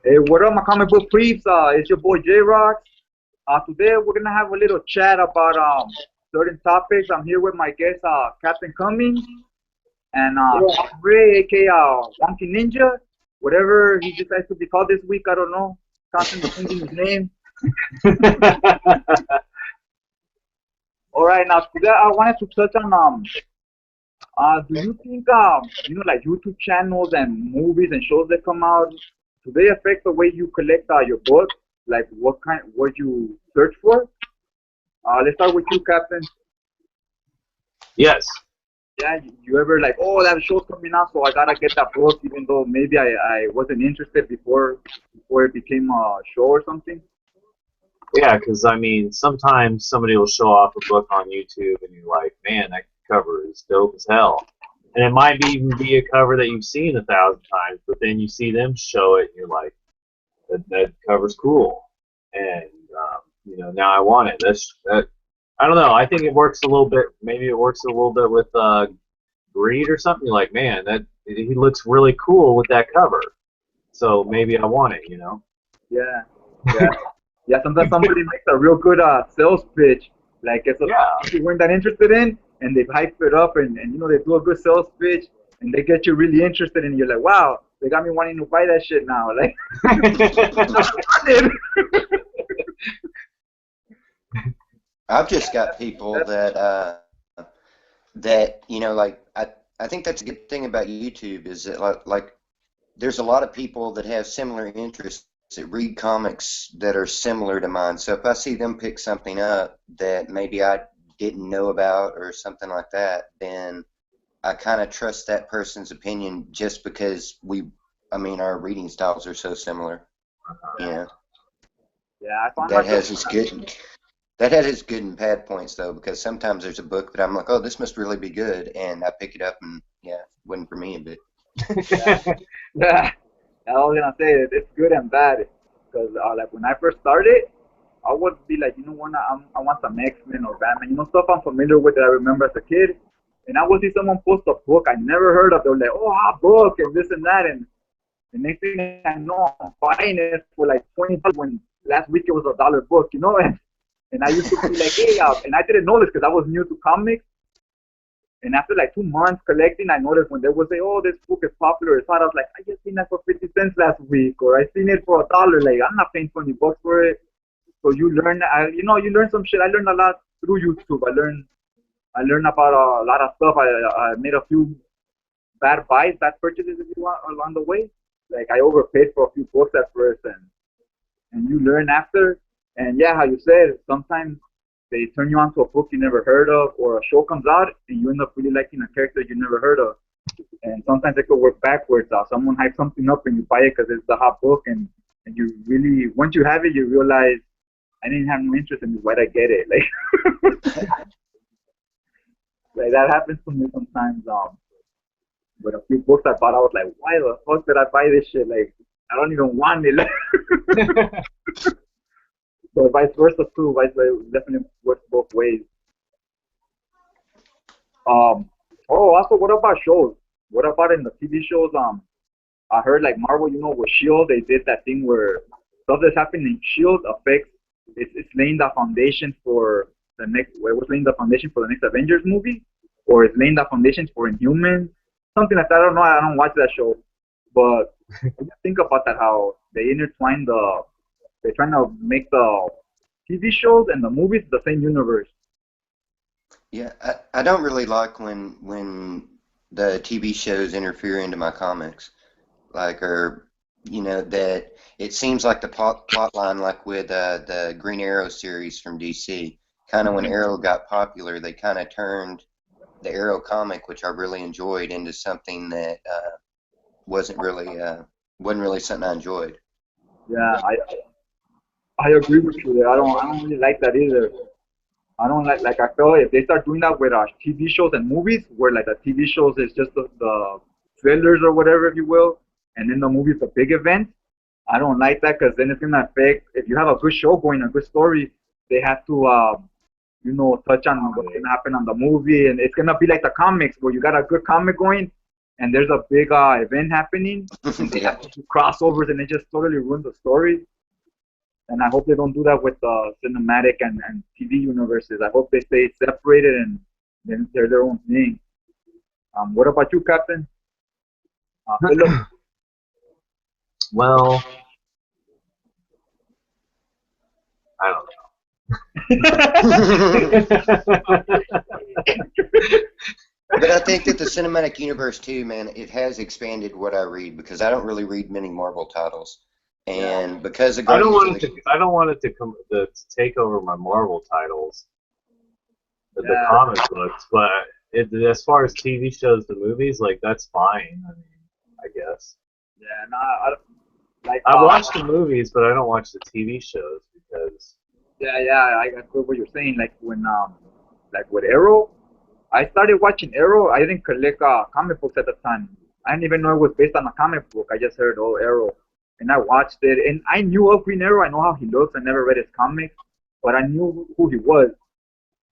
Hey, what up, my comic book creeps? It's your boy J Rocks. Today we're gonna have a little chat about certain topics. I'm here with my guest, Captain Cummings, and Yeah. Tom Ray, aka Wonky Ninja. Whatever he decides to be called this week, I don't know. Constantly changing his name. All right, now today I wanted to touch on do you think like YouTube channels and movies and shows that come out, do they affect the way you collect your books? Like what you search for? Let's start with you, Captain. Yes. Yeah, you ever like, oh, that show's coming out, so I gotta get that book, even though maybe I wasn't interested before it became a show or something. Yeah, because I mean, sometimes somebody will show off a book on YouTube, and you're like, man, that cover is dope as hell. And it might even be a cover that you've seen 1,000 times, but then you see them show it, and you're like, that cover's cool. And now I want it. That. I don't know. I think it works a little bit. Maybe it works a little bit with greed or something. You're like, man, that he looks really cool with that cover. So maybe I want it. Yeah, yeah, yeah. Sometimes somebody makes a real good sales pitch, like it's a Yeah. topic you weren't that interested in, and they hype it up, and they do a good sales pitch, and they get you really interested, and you're like, wow, they got me wanting to buy that shit now. Like, I've just got people that like I think that's a good thing about YouTube is that like there's a lot of people that have similar interests that read comics that are similar to mine. So if I see them pick something up that maybe I didn't know about or something like that, then I kind of trust that person's opinion just because I mean, our reading styles are so similar. Yeah, yeah, I find that myself. has its good. That had its good and bad points though, because sometimes there's a book that I'm like, oh, this must really be good, and I pick it up and yeah, wasn't for me, but Yeah, yeah. I was gonna say it's good and bad, because like when I first started, I would be like, I want some X-Men or Batman, stuff I'm familiar with that I remember as a kid. And I would see someone post a book I never heard of. They were like, oh, a book and this and that. And the next thing I know, I'm buying it for like $20 when last week it was a dollar book, And I used to be like, hey, and I didn't know this because I was new to comics. And after like 2 months collecting, I noticed when they would say, oh, this book is popular, it's hot, I was like, I just seen that for 50 cents last week, or I seen it for a dollar. Like, I'm not paying $20 for it. So you learn, you learn some shit. I learned a lot through YouTube. I learned about a lot of stuff. I made a few bad purchases, if you want, along the way. Like I overpaid for a few books at first, and you learn after. And yeah, how you said, sometimes they turn you on to a book you never heard of, or a show comes out and you end up really liking a character you never heard of. And sometimes it could work backwards. Someone hypes something up and you buy it because it's the hot book, and you really, once you have it, you realize I didn't have no interest in this. Why'd I get it? Like that happens to me sometimes. With a few books I bought, I was like, why the fuck did I buy this shit? Like, I don't even want it. So vice versa too. Vice versa definitely works both ways. Um. Oh, also, what about shows? What about in the TV shows? I heard like Marvel, with Shield, they did that thing where stuff that's happening in Shield affects. It's laying the foundation for the next. Well, it was laying the foundation for the next Avengers movie, or it's laying the foundation for Inhumans, something like that. I don't know. I don't watch that show, but what do you think about that? How they intertwine they're trying to make the TV shows and the movies the same universe. yeah, I don't really like when the TV shows interfere into my comics, like or that it seems like the plot line, like with the Green Arrow series from DC, kind of when Arrow got popular, they kind of turned the Arrow comic, which I really enjoyed, into something that wasn't really uh, wasn't really something I enjoyed. Yeah, I agree with you there. I don't really like that either. I don't like I feel if they start doing that with TV shows and movies, where like the TV shows is just the trailers or whatever, if you will, and then the movies the big event. I don't like that because then it's gonna affect. If you have a good show going, a good story, they have to touch on what's gonna happen on the movie, and it's gonna be like the comics where you got a good comic going, and there's a big event happening, and they Yeah. have to do crossovers, and it just totally ruins the story. And I hope they don't do that with cinematic and TV universes. I hope they stay separated and then they're their own thing. What about you, Captain? Philip? Well, I don't But I think that the cinematic universe too, man, it has expanded what I read because I don't really read many Marvel titles, Yeah, and because of I don't Guardians of want it the to. I don't want it to come to take over my Marvel titles, the yeah, comic books. But as far as TV shows, the movies, like that's fine. I mean, I guess yeah. No, I don't, like I watch the movies, but I don't watch the TV shows because yeah, yeah. I get what you're saying. Like when like with Arrow, I started watching Arrow. I didn't collect comic books at the time. I didn't even know it was based on a comic book. I just heard, oh, Arrow. And I watched it. And I knew of Green Arrow. I know how he looks. I never read his comics. But I knew who he was.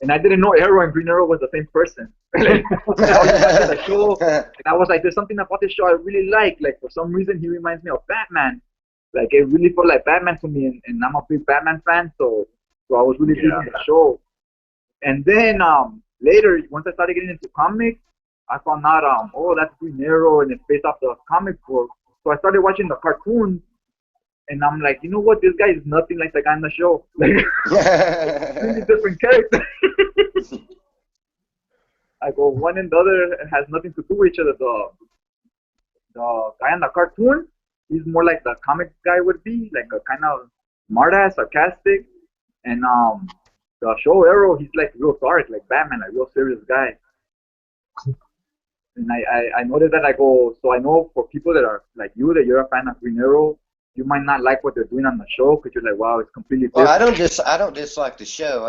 And I didn't know Arrow and Green Arrow was the same person. Like, I was watching the show. And I was like, there's something about this show I really like. Like, for some reason, he reminds me of Batman. Like, it really felt like Batman to me. And I'm a big Batman fan. So I was really yeah. digging the show. And then later, once I started getting into comics, I found out oh, that's Green Arrow and it's based off the comic book. So I started watching the cartoons, and I'm like, you know what? This guy is nothing like the guy in the show. Like, really different character. I go, one and the other has nothing to do with each other. The guy in the cartoon, he's more like the comic guy would be, like a kind of smartass, sarcastic, and the show Arrow, he's like real dark, like Batman, like real serious guy. And I noticed that I go, so I know for people that are like you, that you're a fan of Green Arrow, you might not like what they're doing on the show because you're like, wow, it's completely Well, different. I don't dislike the show.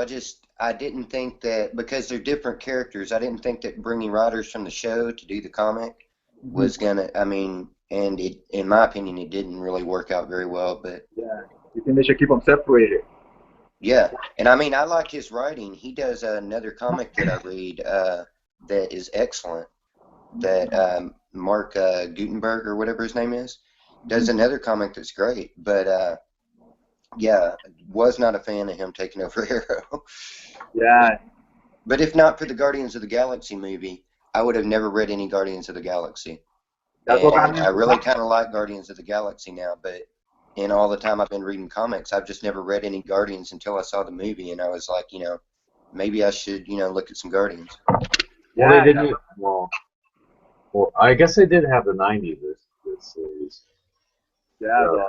I didn't think that because they're different characters. I didn't think that bringing writers from the show to do the comic Hmm. was gonna. I mean, and it, in my opinion, it didn't really work out very well. But Yeah, you think they should keep them separated? yeah, and I mean, I like his writing. He does another comic that I read that is excellent. That Mark Gutenberg or whatever his name is does Hmm. another comic that's great. But yeah, was not a fan of him taking over Arrow. Yeah, But if not for the Guardians of the Galaxy movie, I would have never read any Guardians of the Galaxy. that's what got And me I into really comics. kind of like Guardians of the Galaxy now, but in all the time I've been reading comics, I've just never read any Guardians until I saw the movie, and I was like, maybe I should, look at some Guardians. well, they Yeah, didn't. Well, I guess they did have the '90s this series. yeah, So,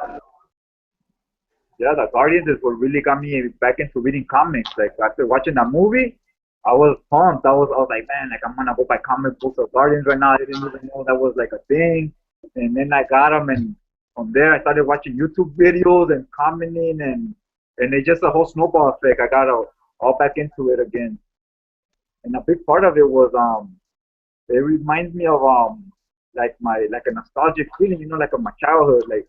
the Guardians is what really got me back into reading comics. Like after watching that movie, I was pumped. I was like, man, like I'm gonna go buy comic books of Guardians right now. I didn't even know that was like a thing. And then I got them, and from there I started watching YouTube videos and commenting, and it's just a whole snowball effect. I got all back into it again. And a big part of it was it reminds me of like a nostalgic feeling, like of my childhood. Like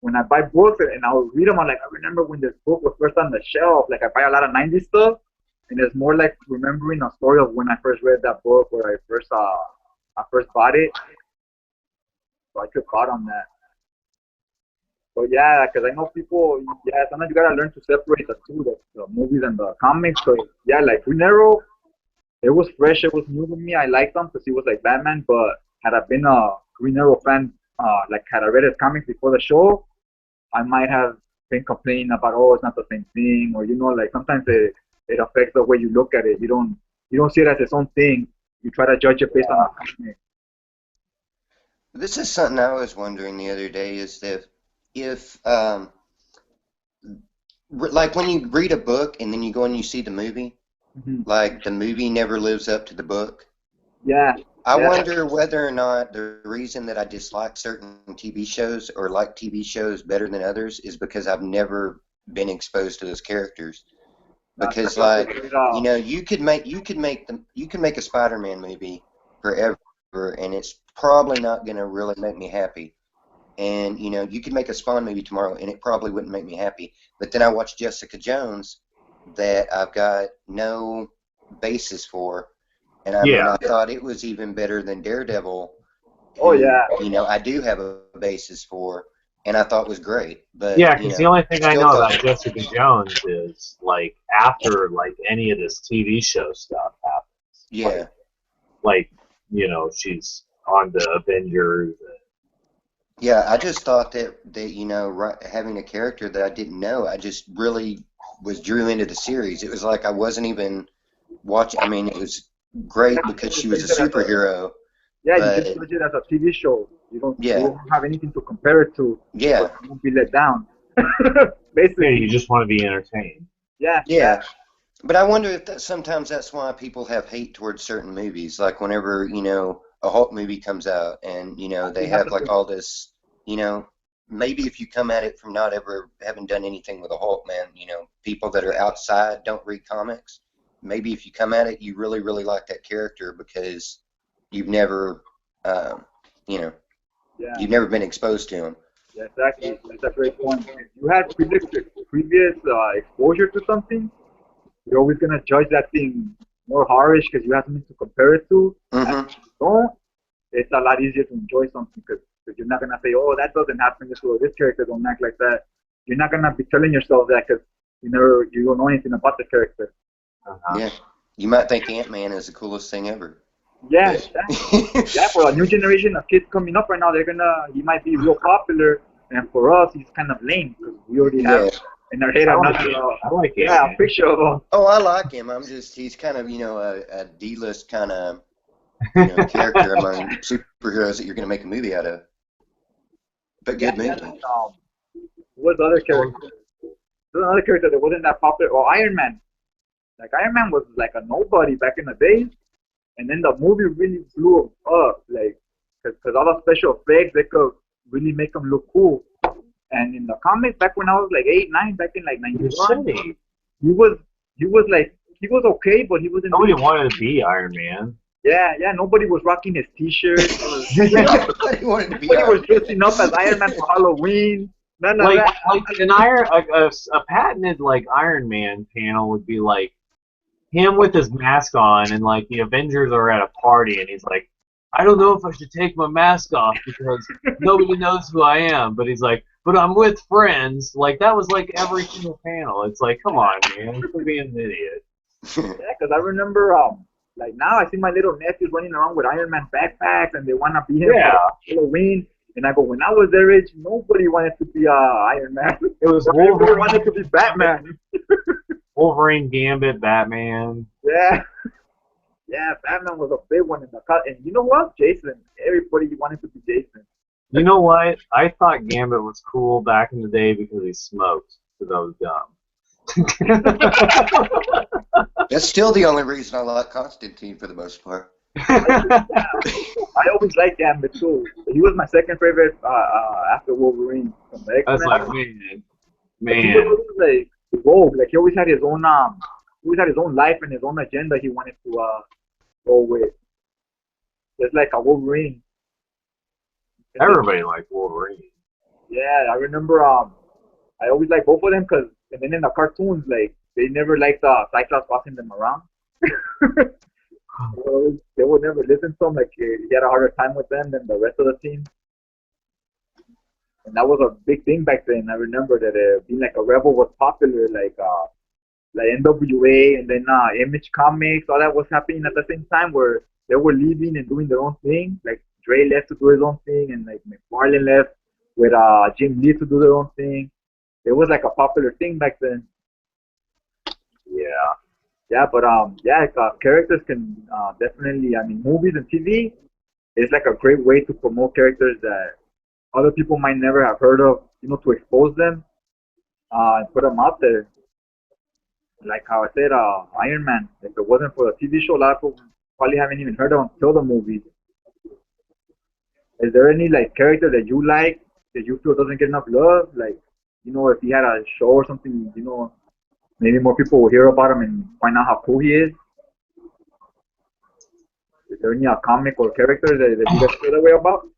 when I buy books and I'll read them, I'm like, I remember when this book was first on the shelf. Like I buy a lot of '90s stuff, and it's more like remembering a story of when I first read that book or I first bought it. So I took caught on that. But yeah, because I know people, yeah, sometimes you gotta learn to separate the two, the movies and the comics. So yeah, like Green Arrow, it was fresh, it was new to me. I liked them because he was like Batman. But had I been a Green Arrow fan, like had I read his comics before the show, I might have been complaining about, oh, it's not the same thing, or like sometimes it affects the way you look at it. You don't see it as its own thing. You try to judge it based on yeah. the comic. This is something I was wondering the other day is that if like when you read a book and then you go and you see the movie, Hmm. like the movie never lives up to the book. Yeah, I yeah, wonder whether or not the reason that I dislike certain TV shows or like TV shows better than others is because I've never been exposed to those characters. Because that's a like, great. you can make a Spider-Man movie forever and it's probably not going to really make me happy. And you could make a Spawn movie tomorrow and it probably wouldn't make me happy. But then I watched Jessica Jones that I've got no basis for. And I mean, Yeah. I thought it was even better than Daredevil, Oh who, yeah, I do have a basis for, and I thought was great. But, Yeah, because the only thing I still know thought, about Jessica Jones is like after like any of this TV show stuff happens, yeah. like she's on the Avengers. Yeah, I just thought that having a character that I didn't know, I just really was drew into the series. It was like I wasn't even watching. I mean, it was great because you she was just a it as a superhero, yeah, you just but judge it as a TV show. You yeah, don't have anything to compare it to, but yeah, you won't be let down. Yeah, Basically, you just want to be entertained. yeah, yeah, yeah. But I wonder if sometimes that's why people have hate towards certain movies. Like whenever, a Hulk movie comes out and, I they think that's have the like thing. all this, you know, maybe if you come at it from not ever having done anything with a Hulk, man, people that are outside don't read comics. Maybe if you come at it, you really, really like that character because you've never, um, you know, Yeah, you've never been exposed to him. yeah, exactly. That's a great point. If you had previous exposure to something, you're always gonna judge that thing more harsh because you have something to compare it to. And Hmm. if you don't, it's a lot easier to enjoy something because you're not gonna say, "Oh, that doesn't happen this way. Or this character don't act like that." You're not gonna be telling yourself that because you don't know anything about the character. Uh-huh. Yeah. You might think Ant-Man is the coolest thing ever, Yeah, but exactly. Yeah, for a new generation of kids coming up right now, he might be real popular, and for us, he's kind of lame because we already have yeah. in our head I like another, it. I like it, yeah, a man. picture of him. Oh, I like him. He's kind of, a D-list kind of, character among superheroes that you're going to make a movie out of. But Yeah, good yeah, movie. like, who was the other character? There's another character that wasn't that popular. Well, Iron Man. Like Iron Man was like a nobody back in the days, and then the movie really blew him up. Like, because all the special effects, they could really make him look cool. And in the comics, back when I was like 8, 9, back in like You're '91, shitty. he was okay, but he wasn't Nobody doing. wanted to be Iron Man. Yeah, yeah. Nobody was rocking his T-shirt. Nobody wanted to be Nobody was Iron dressing up as Man. Iron Man for Halloween. None of like that. like an iron a patented like Iron Man panel would be like him with his mask on, and like the Avengers are at a party, and he's like, I don't know if I should take my mask off because nobody knows who I am. But he's like, but I'm with friends. Like that was like every single panel. It's like, come on, man, quit being an idiot. Yeah, because I remember, like now I see my little nephews running around with Iron Man backpacks, and they want to be him for Yeah, Halloween. And I go, when I was their age, nobody wanted to be Iron Man. it was Everybody wanted to be Batman. Wolverine, Gambit, Batman. Yeah, yeah, Batman was a big one in the cut. And you know what? Jason. Everybody wanted to be Jason. You know what? I thought Gambit was cool back in the day because he smoked, because I was That's still the only reason I like Constantine for the most part. Yeah, I always liked Gambit too. He was my second favorite after Wolverine from the I was X-Men. like, He man. was always like rogue. Like he always had his own he always had his own life and his own agenda he wanted to go with. Just like a Wolverine. And then, Everybody liked Wolverine. yeah, I remember I always liked both of them because and then in the cartoons like they never liked Cyclops bossing them around. They would never listen to him. Like he had a harder time with them than the rest of the team. And that was a big thing back then. I remember that being like a rebel was popular, like NWA and then Image Comics, all that was happening at the same time where they were leaving and doing their own thing. Like Dre left to do his own thing, and like McFarlane left with Jim Lee to do their own thing. It was like a popular thing back then. Yeah. Yeah, but yeah, characters can definitely. I mean, movies and TV is like a great way to promote characters that other people might never have heard of. To expose them and put them out there. Like how I said, Iron Man. If it wasn't for the TV show, a lot of people probably haven't even heard of him until the movie. Is there any like character that you like that you feel doesn't get enough love? Like, if he had a show or something, maybe more people will hear about him and find out how cool he is. Is there any comic or character that you guys feel that way about?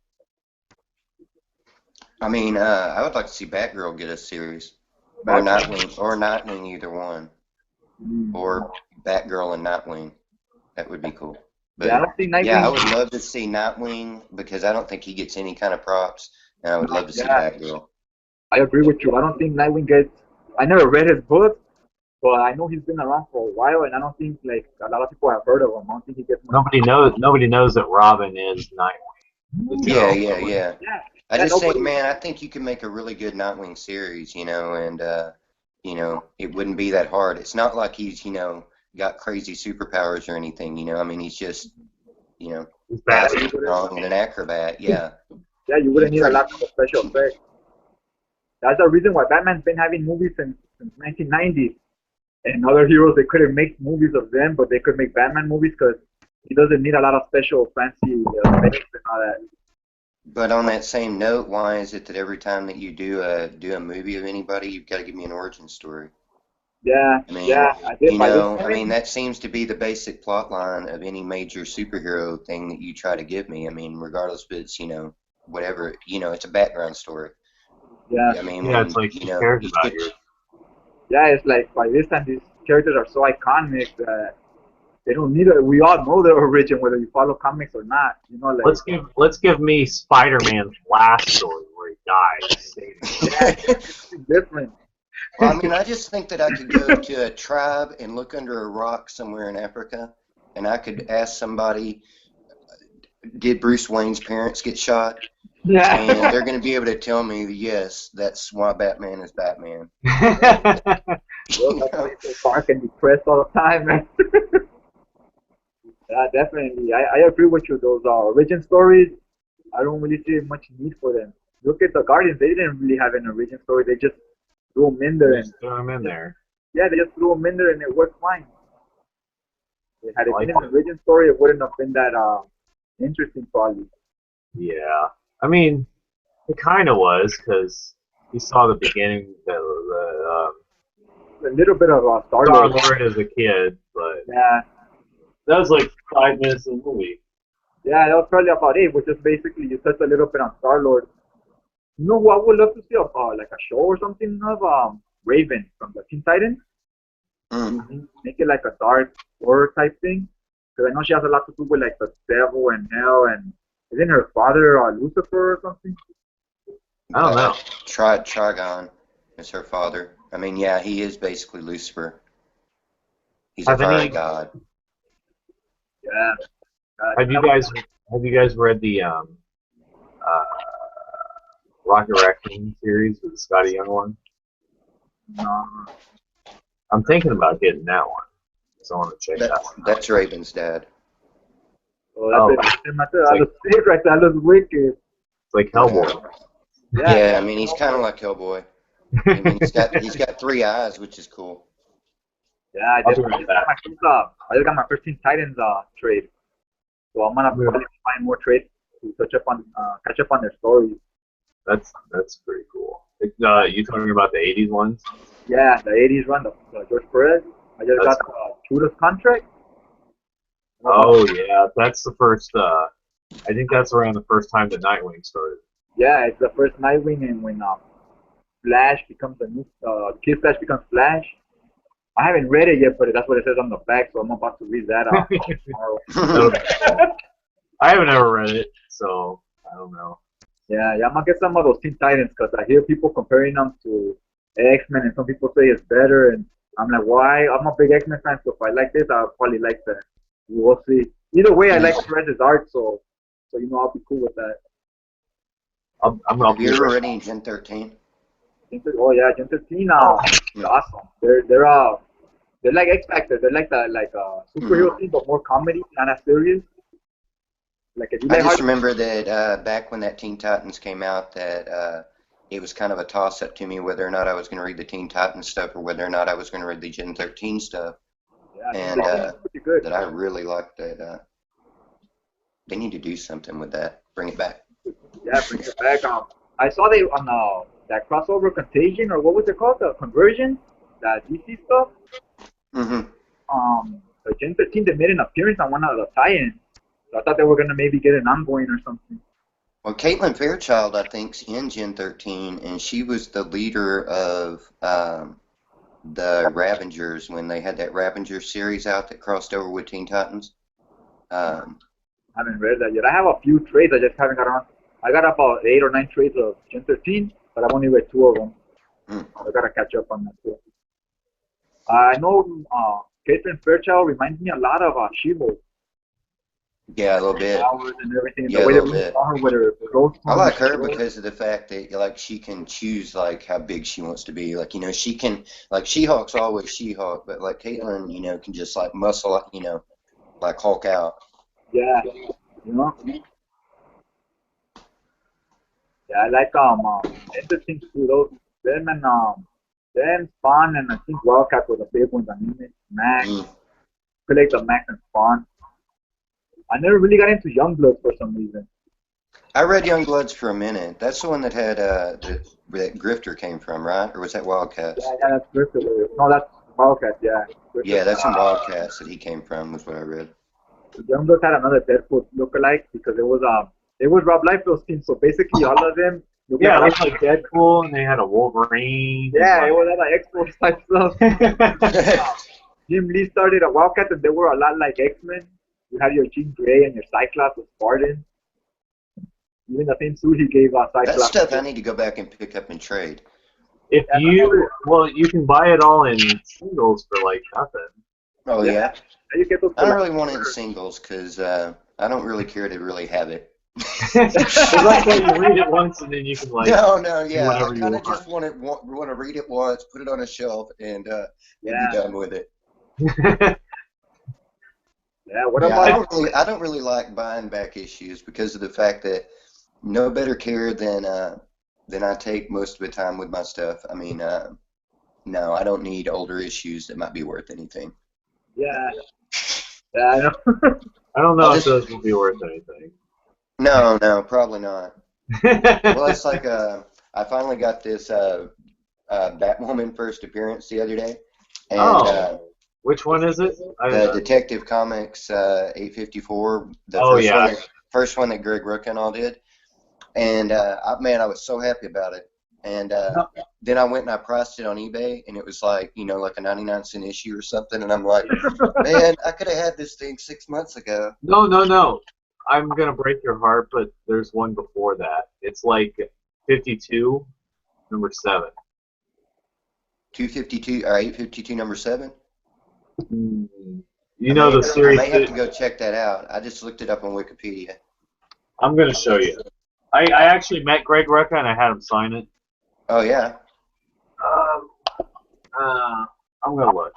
I mean, I would like to see Batgirl get a series, or Batman. Nightwing, either one, Mm. or Batgirl and Nightwing. That would be cool. Yeah, I But don't think yeah, I Nightwing. would love to see Nightwing because I don't think he gets any kind of props, and I would love to see Yeah, Batgirl. I agree with you. I don't think Nightwing gets. I never read his book, but I know he's been around for a while, and I don't think like a lot of people have heard of him. I don't think he gets much. Nobody knows that Robin is Nightwing. The Yeah, Joe. yeah, yeah. Yeah, I yeah, just think, nobody. man, I think you can make a really good Nightwing series, and it wouldn't be that hard. It's not like he's, got crazy superpowers or anything, I mean, he's just, He's fast Yeah, and Batman. you wouldn't. strong and an acrobat. Yeah, Yeah, you he's wouldn't need a pretty. lot of special effects. That's the reason why Batman's been having movies since 1990s. And other heroes, they couldn't make movies of them, but they could make Batman movies because he doesn't need a lot of special fancy effects and all that. But on that same note, why is it that every time that you do a movie of anybody, you've got to give me an origin story? Yeah, I mean, yeah, I did. By this point, that seems to be the basic plot line of any major superhero thing that you try to give me. I mean, regardless if it's, whatever, it's a background story. yeah, I mean, Yeah, it's when, like he cares he about gets, you. yeah, it's like by this time these characters are so iconic that they don't need it. We all know their origin, whether you follow comics or not. You know, like Let's give me Spider-Man's last story where he dies. yeah, it's different. well, I mean, I just think that I could go to a tribe and look under a rock somewhere in Africa, and I could ask somebody, did Bruce Wayne's parents get shot? And Yeah, they're going to be able to tell me, yes, that's why Batman is Batman. well, You that's why know? he's so dark and depressed all the time, man. Yeah, definitely. I agree with you. Those origin stories, I don't really see much need for them. Look at the Guardians; they didn't really have an origin story. They just threw them in there, and Just throw him in there. yeah, they just threw them in there, and it worked fine. Had I it like been an it. origin story, it wouldn't have been that interesting, probably. Yeah. I mean, it kind of was because you saw the beginning, the A little bit of Star Star Lord. Lord as a kid, but Yeah, that was like 5 minutes of the movie. yeah, that was probably about it. Which is basically you touched a little bit on Star Lord. You know who I would love to see like a show or something of Raven from the Teen Titans. Mm. Make it like a dark horror type thing. Because I know she has a lot to do with like the devil and hell and isn't her father Lucifer or something? I don't know. Trigon is her father. I mean, yeah, he is basically Lucifer. He's a Have fiery any? god. Yeah. Have you guys? Have you guys read the uh, Rocket Raccoon series with the Scotty Young one? No. I'm thinking about getting that one, so I want to check That that one out. that's Raven's dad. Oh, Oh, that's it. it's I like was sick right there. I was wicked. Hellboy. Yeah. Yeah, I mean, he's kind of like Hellboy. I mean, he's got three eyes, which is cool. Yeah, I'll be right back. I just got my first Teen Titans trade. So I'm gonna probably find more trades to catch up on their stories. That's pretty cool. You talking about the '80s ones? Yeah, the 80s run, the George Perez. I just That's got Chuda's contract. Oh yeah, that's the first. I think that's around the first time the Nightwing started. Yeah, it's the first Nightwing, and when Flash becomes a new Kid Flash becomes Flash. I haven't read it yet, but that's what it says on the back, so I'm about to read that tomorrow. I haven't ever read it, so I don't know. Yeah, I'm gonna get some of those Teen Titans because I hear people comparing them to X-Men, and some people say it's better, and I'm like, why? I'm a big X-Men fan, so if I like this, I'll probably like that. We'll see. Either way, I like Perez's art, so I'll be cool with that. I'll Have you ever read any Gen 13? Oh yeah, Gen 13, is awesome. They're like X Factor. They're like the superhero team, but more comedy, not as serious. Like if you I like just hard, remember that back when that Teen Titans came out, that it was kind of a toss-up to me whether or not I was going to read the Teen Titans stuff or whether or not I was going to read the Gen 13 stuff. yeah, And Gen 13 is pretty good. that I really liked that. They need to do something with that. Bring it back. Yeah, bring it back. I saw they on that crossover Contagion or what was it called? The Conversion, that DC stuff. Hmm. The Gen 13 they made an appearance on one of the tie-ins. So I thought they were gonna maybe get an ongoing or something. Well, Caitlin Fairchild, I think's in Gen 13, and she was the leader of the Ravengers when they had that Ravengers series out that crossed over with Teen Titans. Um, I haven't read that yet. I have a few trades. I just haven't got around. I got about 8 or 9 trades of Gen 13, but I've only read 2 of them. mm, I gotta catch up on that too. I know Caitlin Fairchild reminds me a lot of She-Hulk. yeah, a little bit. Powers and everything. The Yeah, a way that little we bit. saw her with her growth I hormone. like her because of the fact that like she can choose like how big she wants to be. Like she can like She-Hulk's always She-Hulk, but like Caitlyn, can just like muscle, like Hulk out. Yeah, you know. Yeah, I like interesting too. Those them and them Spawn and I think Wildcat were the big ones. I mean, Max. Mm. I like the Max and Spawn. I never really got into Youngblood for some reason. I read Youngbloods for a minute. That's the one that had that Grifter came from, right? Or was that Wildcats? Yeah, that's Griffith. No, that's Wildcat. Yeah, Yeah, Griffith. that's from Wildcats that he came from, was what I read. Youngblood had another Deadpool lookalike because it was Rob Liefeld's team. So basically, all of them look Yeah, it like looked like Deadpool, and they had a Wolverine. yeah, it was all like X-Force type stuff. Jim Lee started a Wildcat, and they were a lot like X-Men. You have your Jean Grey and your Cyclops with Spartan. Even the same suit he gave That Cyclops. stuff I need to go back and pick up and trade. If you can buy it all in singles for like nothing. Oh, yeah? You get those I don't really want it in singles because I don't really care to really have it. It's like that you read it once and then you can like No, do yeah. I whatever you kind of want. just want to read it once, put it on a shelf, and be Yeah. done with it. Yeah, what Yeah, about I don't really like buying back issues because of the fact that no better care than I take most of the time with my stuff. I mean, no, I don't need older issues that might be worth anything. yeah, I know. I don't know if those will be worth anything. No, probably not. Well, it's like I finally got this Batwoman first appearance the other day, and which one is it? the Detective Comics 854, the first one that Greg Rucka and all did, and man, I was so happy about it. And then I went and I priced it on eBay, and it was like like a 99-cent issue or something, and I'm like, man, I could have had this thing 6 months ago. No. I'm gonna break your heart, but there's one before that. It's like 52, number 7. 252 or 852, number 7. You know the series. I may have to go check that out. I just looked it up on Wikipedia. I'm gonna show you. I actually met Greg Rucka and I had him sign it. Oh yeah. I'm gonna look.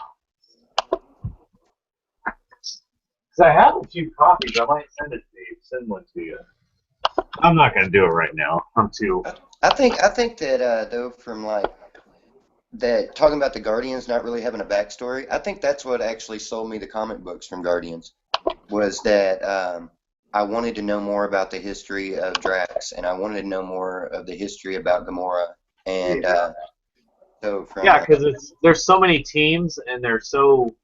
Because I have a few copies. I might send one to you. I'm not gonna do it right now. I'm too. I think that though, from like that, talking about the Guardians not really having a backstory, I think that's what actually sold me the comic books from Guardians, was that I wanted to know more about the history of Drax, and I wanted to know more of the history about Gamora, and so from because there's so many teams and they're so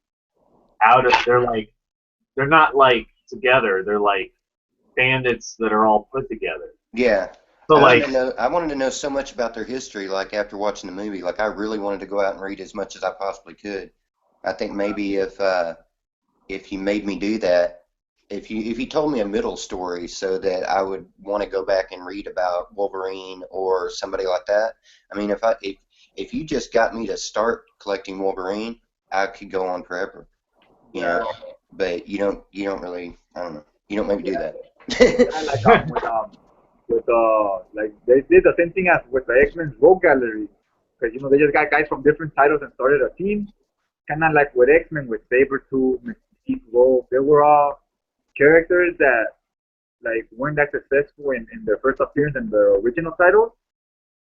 they're not like together. They're like bandits that are all put together. Yeah. So I wanted to know so much about their history, like after watching the movie. Like I really wanted to go out and read as much as I possibly could. I think maybe if you made me do that, if you told me a middle story so that I would want to go back and read about Wolverine or somebody like that. I mean, if you just got me to start collecting Wolverine, I could go on forever. You know, but you don't really, I don't know. You don't maybe do that. Like they did the same thing as with the X-Men's Rogue Gallery, because they just got guys from different titles and started a team, kind of like with X-Men with Sabretooth, Mystique, Rogue. They were all characters that like weren't that successful in their first appearance in the original titles.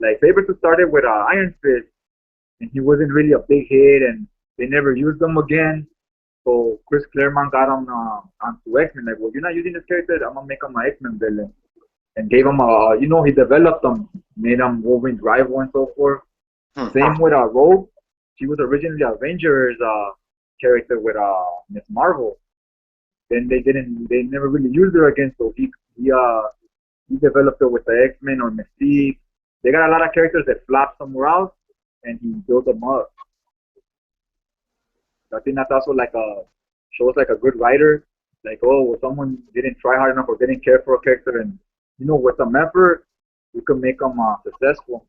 Like Sabretooth started with Iron Fist, and he wasn't really a big hit, and they never used him again. So Chris Claremont got him onto X-Men. Like, well, you're not using this character, I'm gonna make him an X-Men villain. And gave him he developed him, made him Wolverine's rival and so forth. Same with Rogue. She was originally a Rangers character with Miss Marvel. Then they never really used her again. So he developed her with the X-Men or Mystique. They got a lot of characters that flop somewhere else, and he built them up. I think that's also shows like a good writer. Like, oh, someone didn't try hard enough or didn't care for a character, and with some effort, we could make them successful.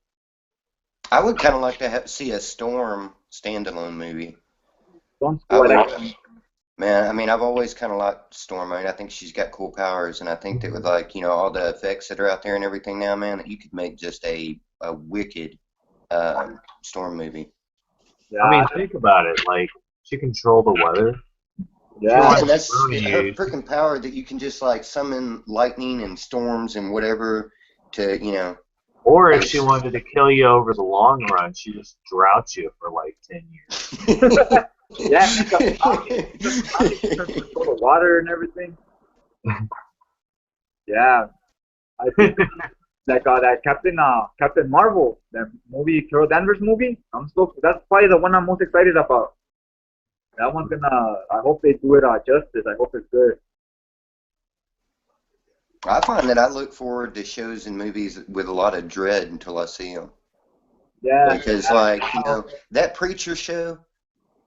I would kind of like to see a Storm standalone movie. Don't I spoil would, it. man. I mean, I've always kind of liked Storm. I mean, I think she's got cool powers, and I think that with like all the effects that are out there and everything now, man, that you could make just a wicked Storm movie. I mean, Yeah, think about it. Like, she control the weather. She yeah, Yeah, wants and to that's ruin her you. freaking power that you can just like summon lightning and storms and whatever to, Or if she just wanted to kill you over the long run, she just drought you for like 10 years. yeah. She can control the water and everything. Yeah, I think like that Captain Marvel, that movie, Carol Danvers movie. That's probably the one I'm most excited about. That one's gonna. I hope they do it justice. I hope it's good. I find that I look forward to shows and movies with a lot of dread until I see them. Yeah, Because, like, that Preacher show,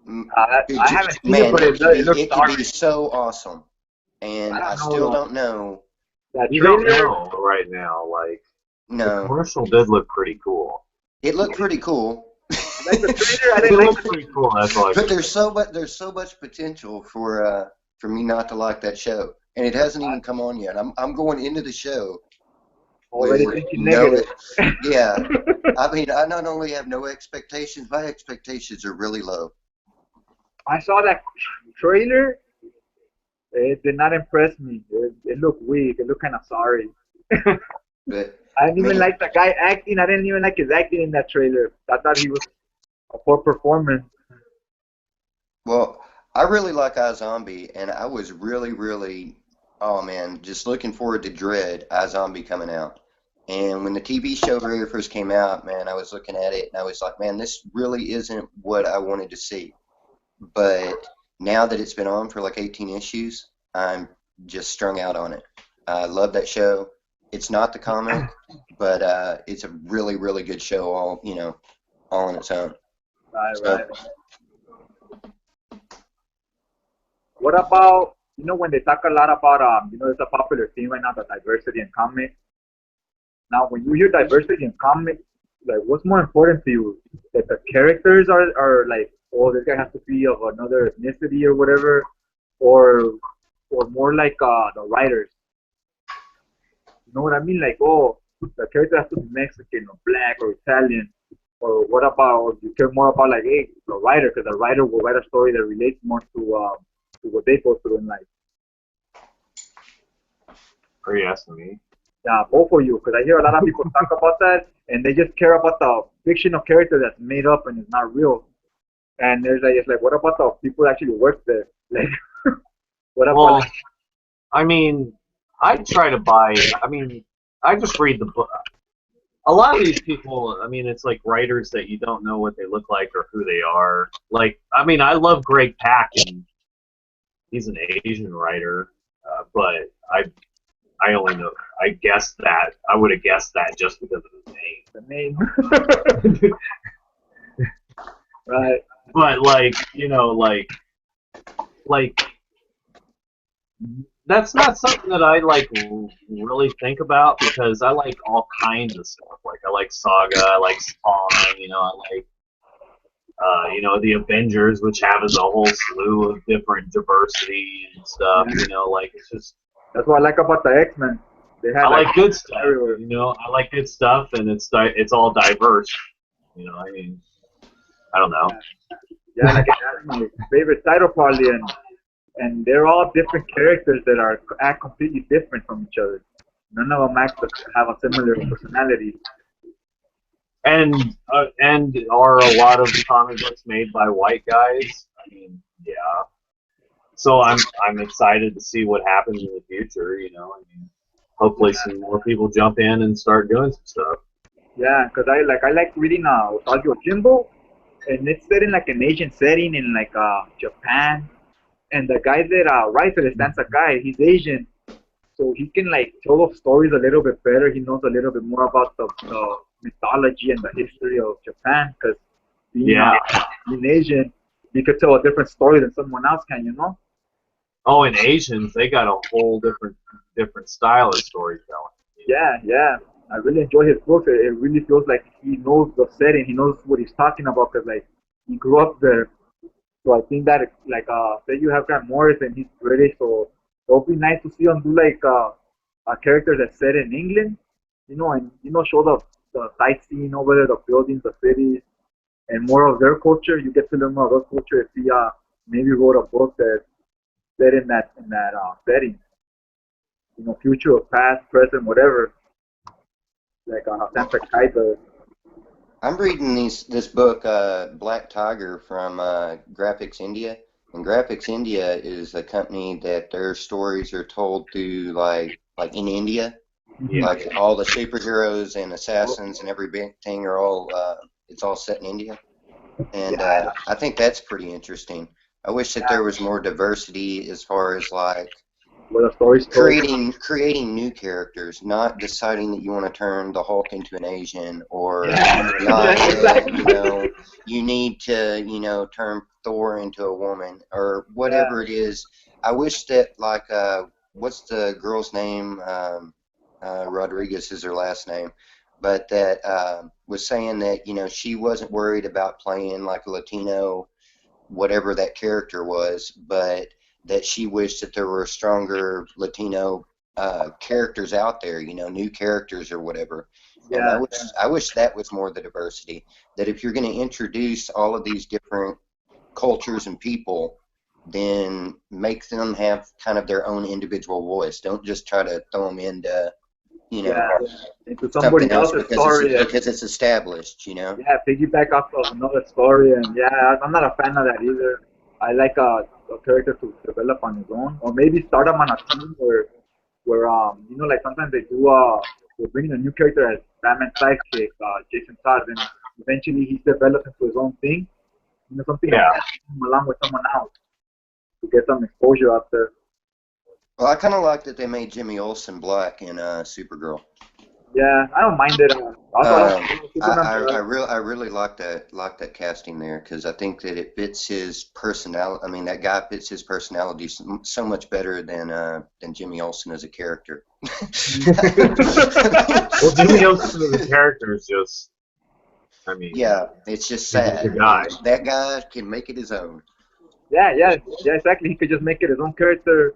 I haven't seen it, man, but it looks it could be sorry. so awesome. I And I don't know still though. don't know. That You don't trailer. know right now. Like, the No, commercial did look pretty cool. it looked pretty cool. Like the trailer, I It didn't like looked pretty cool. That's all I But can say. there's so much potential for me not to like that show, and it hasn't even come on yet. I'm going into the show already with thinking no, negative. yeah. I mean, I not only have no expectations, my expectations are really low. I saw that trailer. It did not impress me. It looked weak. It looked kind of sorry. But I didn't even man, like the guy acting. I didn't even like his acting in that trailer. I thought he was a poor performance. well, I really like iZombie, and I was really, really, oh man, just looking forward to Dread iZombie coming out. And when the TV show very first came out, man, I was looking at it and I was like, man, this really isn't what I wanted to see. But now that it's been on for like 18 issues, I'm just strung out on it. I love that show. It's not the comic, but it's a really, really good show, all on its own. Right, So, right. What about when they talk a lot about it's a popular theme right now, the diversity in comics. Now, when you hear diversity in comics, like what's more important to you? That the characters are like, oh, this guy has to be of another ethnicity or whatever, or more like the writers. You know what I mean? Like, oh, the character has to be Mexican or black or Italian. Or what about, or you care more about like, hey, the writer, because the writer will write a story that relates more to what they go through in life. Are you asking me? Yeah, both of you, because I hear a lot of people talk about that, and they just care about the fictional character that's made up and is not real. And it's like, what about the people that actually work there? Like, what about Well, like, I mean, I try to buy. I mean, I just read the book. A lot of these people, I mean, it's like writers that you don't know what they look like or who they are. Like, I mean, I love Greg Pak, and he's an Asian writer, but I only know. I guessed that. I would have guessed that just because of the name? his name. Right. But like, like that's not something that I like really think about because I like all kinds of stuff. Like I like Saga, I like Spawn, I like the Avengers, which have a whole slew of different diversity and stuff. Yeah. Like it's just That's what I like about the X-Men. They had I like like good stuff. everywhere. I like good stuff, and it's all diverse. I mean, I don't know. Yeah, like that's my favorite title probably, and they're all different characters that act completely different from each other. None of them have a similar personality. And are a lot of the comic books made by white guys? I mean, yeah. So I'm excited to see what happens in the future. I mean, hopefully some more people jump in and start doing some stuff. Yeah, because I like reading Osagio Jimbo, and it's set in like an Asian setting in like Japan, and the guy that writes it, stands a guy, he's Asian, so he can like tell those stories a little bit better. He knows a little bit more about the mythology and the history of Japan, because being Yeah. being Asian, he could tell a different story than someone else can. Oh, and Asians, they got a whole different style of storytelling. Yeah, yeah. I really enjoy his books. It really feels like he knows the setting. He knows what he's talking about because like he grew up there. So I think that like say you have Grant Morris and he's British, so it'll be nice to see him do like a character that's set in England, and show the sightseeing over there, the buildings, the cities, and more of their culture. You get to learn more of their culture if he maybe wrote a book that's set in that setting. Future or past, present, whatever. Like Santa Kai does. I'm reading this book, Black Tiger from Graphics India, and Graphics India is a company that their stories are told through like in India, Yeah. like all the superheroes and assassins and everything are all it's all set in India, and Yeah, I think that's pretty interesting. I wish that there was more diversity as far as like where the story's told. creating new characters, not deciding that you want to turn the Hulk into an Asian or Yeah, not yeah, that exactly. you need to turn Thor into a woman or Yeah, whatever it is. I wish that like what's the girl's name? Rodriguez is her last name, but that was saying that she wasn't worried about playing like a Latino whatever that character was, but that she wished that there were stronger Latino characters out there, new characters or whatever. And yeah, I wish that was more the diversity. That if you're going to introduce all of these different cultures and people, then make them have kind of their own individual voice. Don't just try to throw them into, you know, yeah. Into somebody something else else's story. because it's established. Yeah, piggyback off of another story, and yeah, I'm not a fan of that either. I like a character to develop on his own, or maybe start him on a team where like sometimes they bring in a new character as Batman's sidekick, Jason Todd, and eventually he's developed into his own thing, something like Yeah. that, along with someone else to get some exposure out there. Well, I kind of like that they made Jimmy Olsen black in Supergirl. Yeah, I don't mind it. Also, I Um, don't Superman. I really like that casting there because I think that it fits his personality. I mean, that guy fits his personality so much better than Jimmy Olsen as a character. Well, Jimmy Olsen as a character is just, I mean, Yeah, it's just he's just a sad. guy. That guy can make it his own. Yeah, exactly. He could just make it his own character.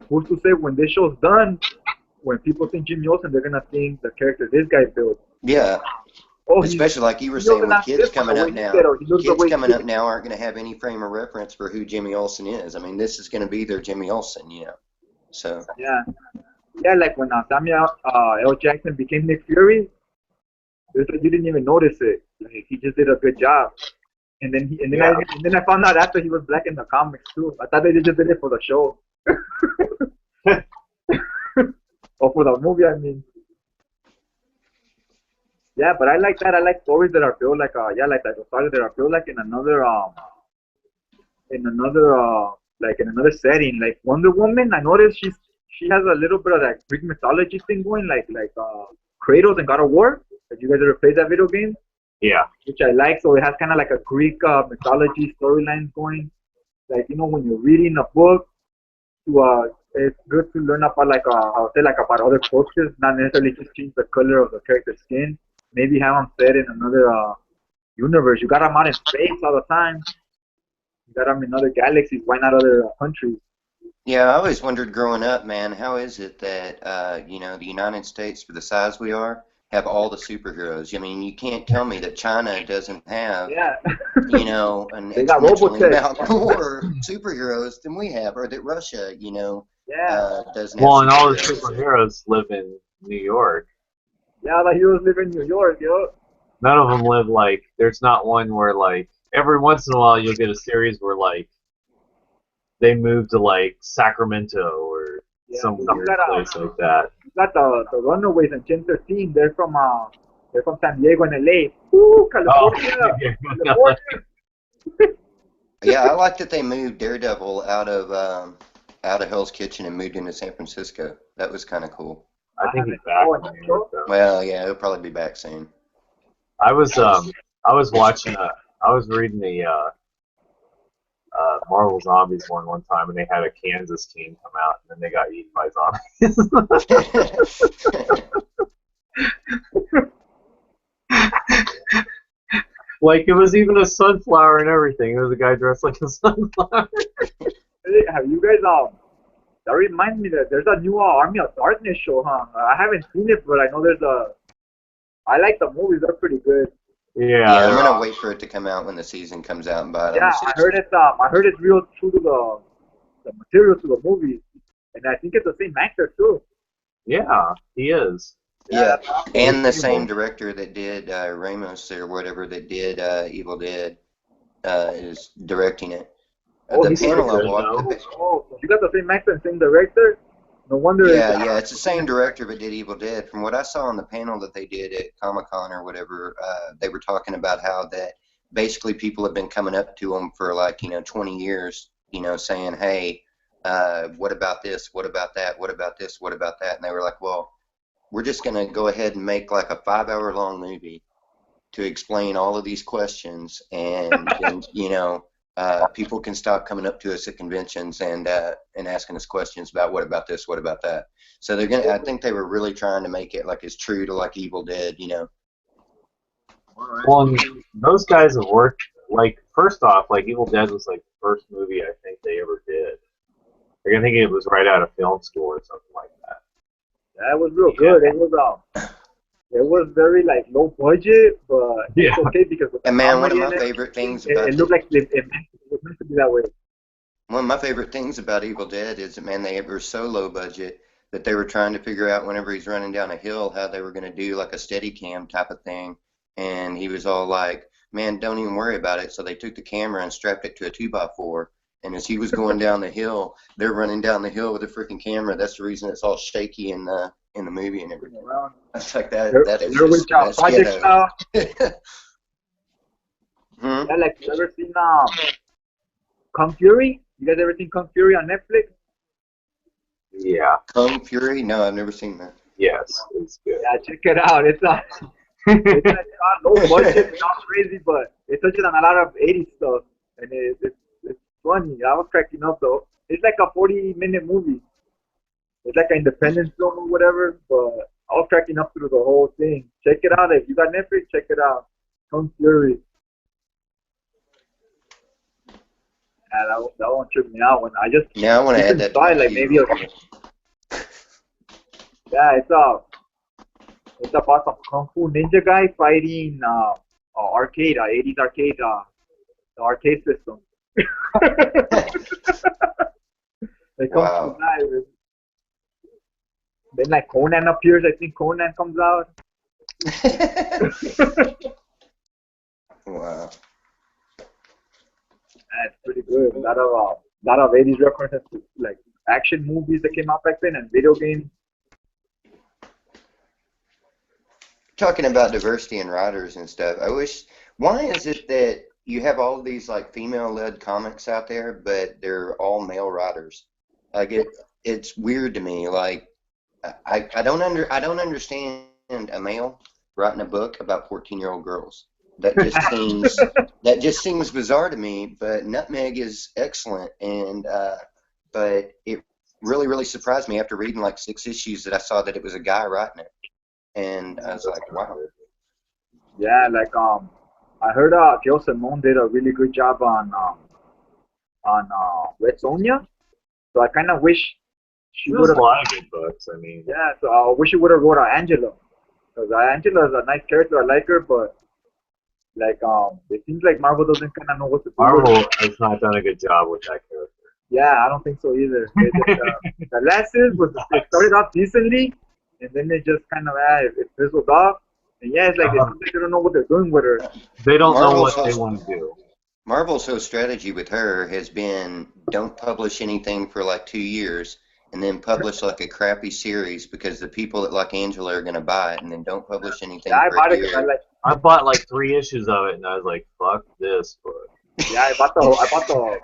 Who's to say when this show's done, when people think Jimmy Olsen, they're gonna think the character this guy built. Yeah, Oh, especially like you were Jimmy Olsen saying with acts kids different the coming way up he now. did, or he looks the Kids way he coming up did. now aren't going to have any frame of reference for who Jimmy Olsen is. I mean, this is going to be their Jimmy Olsen. So. Yeah, yeah. Like when Samuel L. Jackson became Nick Fury, it's like you didn't even notice it. Like he just did a good job. And then Yeah. I found out after he was black in the comics too. I thought they just did it for the show. Or for the movie, I mean. Yeah, but I like that. I like stories that are built like like the stories that are built like in another setting. Like Wonder Woman, I noticed she has a little bit of that Greek mythology thing going, like Kratos and God of War. Have you guys ever played that video game? Yeah. Which I like. So it has kind of like a Greek mythology storyline going. Like when you're reading a book, it's good to learn about I'll say like about other cultures, not necessarily just change the color of the character's skin. Maybe have them set in another universe. You got them out in space all the time. You got them in other galaxies. Why not other countries? Yeah, I always wondered growing up, man, how is it that the United States, for the size we are, have all the superheroes? I mean, you can't tell me that China doesn't have, Yeah. an They got exponentially Robotech. amount more superheroes than we have, or that Russia, Yeah. doesn't have Well, and all the superheroes. superheroes live in New York. Yeah, the heroes live in New York, yo. None of them live there's not one where every once in a while you'll get a series where they move to Sacramento or Yeah, some but weird place like that. you got the Runaways in Gen 13. They're from San Diego and LA. Ooh, Oh, California. yeah. California. Yeah, I like that they moved Daredevil out of Hell's Kitchen and moved into San Francisco. That was kind of cool. I think he's back in New York though. Well, yeah, he'll probably be back soon. I was watching I was reading Marvel Zombies one time, and they had a Kansas team come out, and then they got eaten by zombies. Like it was even a sunflower and everything. It was a guy dressed like a sunflower. Hey, have you guys that reminds me that there's a new Army of Darkness show, huh? I haven't seen it, but I know there's a. I like the movies; they're pretty good. Yeah, I'm Yeah, gonna wait for it to come out when the season comes out and buy it on Yeah, the system. I heard it's real true to the material to the movie, and I think it's the same actor too. yeah, he is. Yeah, Yeah, that's awesome. and the same Evil. director that did Ramos or whatever that did Evil Dead is directing it. Oh, The he's Pretty panel I good watched, though. oh, so you got the same actor and same director. No wonder it's. yeah, it's the same director but did Evil Dead. From what I saw on the panel that they did at Comic-Con or whatever, they were talking about how that basically people have been coming up to them for like 20 years, saying, hey, what about this? What about that? What about this? What about that? And they were like, well, we're just going to go ahead and make like a 5-hour long movie to explain all of these questions, and then people can stop coming up to us at conventions and asking us questions about what about this, what about that. So they're gonna. I think they were really trying to make it like as true to like Evil Dead. Well, and those guys have worked. Like first off, like Evil Dead was like the first movie I think they ever did. Like I think it was right out of film school or something like that. That was real Yeah. good. It was very like low budget, but Yeah. it's okay because with the And man, one of comedy my in it, favorite things it about looked like it was meant to be that way. one of my favorite things about Evil Dead is that man, they were so low budget that they were trying to figure out whenever he's running down a hill how they were going to do like a steady cam type of thing, and he was all like, "Man, don't even worry about it." So they took the camera and strapped it to a 2x4, and as he was going down the hill, they're running down the hill with a freaking camera. That's the reason it's all shaky in the movie and everything. Around. That's like that. That is There was just that's project ghetto. style. Hmm? Yeah, like you ever seen Kung Fury? You guys ever seen Kung Fury on Netflix? Yeah. Kung Fury? No, I've never seen that. Yes, it's good. Yeah, check it out. It's not low budget, it's not crazy, but it touches on a lot of 80s stuff, and it's funny. I was cracking up though. It's like a 40-minute movie. It's like an independent film or whatever, but I was cracking up through the whole thing. Check it out. If you got Netflix, check it out. Kung Fury. Yeah, that one tripped me out when I just Now I want to add that to saw my it like queue maybe real quick. yeah, it's about some kung fu ninja guy fighting arcade, 80s arcade, the arcade system. They come to Wow. life. Then like Conan appears. I think Conan comes out. Wow. That's pretty good. Lot of 80s references to like action movies that came out back then and video games. Talking about diversity in writers and stuff, I wish, why is it that you have all these like female-led comics out there, but they're all male writers? Like it's weird to me. Like I don't understand a male writing a book about 14-year-old girls. That just seems bizarre to me. But Nutmeg is excellent, and but it really surprised me after reading like 6 issues that I saw that it was a guy writing it, and I was like, wow. Yeah, like I heard Joe Simone did a really good job on Red Sonja. So I kind of wish she would There's have. a lot of good books. I mean, Yeah, so I wish she would have wrote Angela, because Angela is a nice character. I like her, but like it seems like Marvel doesn't kind of know what to do with her. Marvel has not done a good job with that character. Yeah, I don't think so either. The last series was it started off decently, and then they just kind of it fizzled off. And yeah, it's like it seems like they don't know what they're doing with her. They don't know Marvel's what they want to do. Marvel's whole strategy with her has been don't publish anything for like 2 years and then publish like a crappy series because the people that like Angela are going to buy it, and then don't publish anything Yeah, I for bought a it 'cause I year. like. I bought like 3 issues of it, and I was like, "Fuck this!" But Yeah, I bought the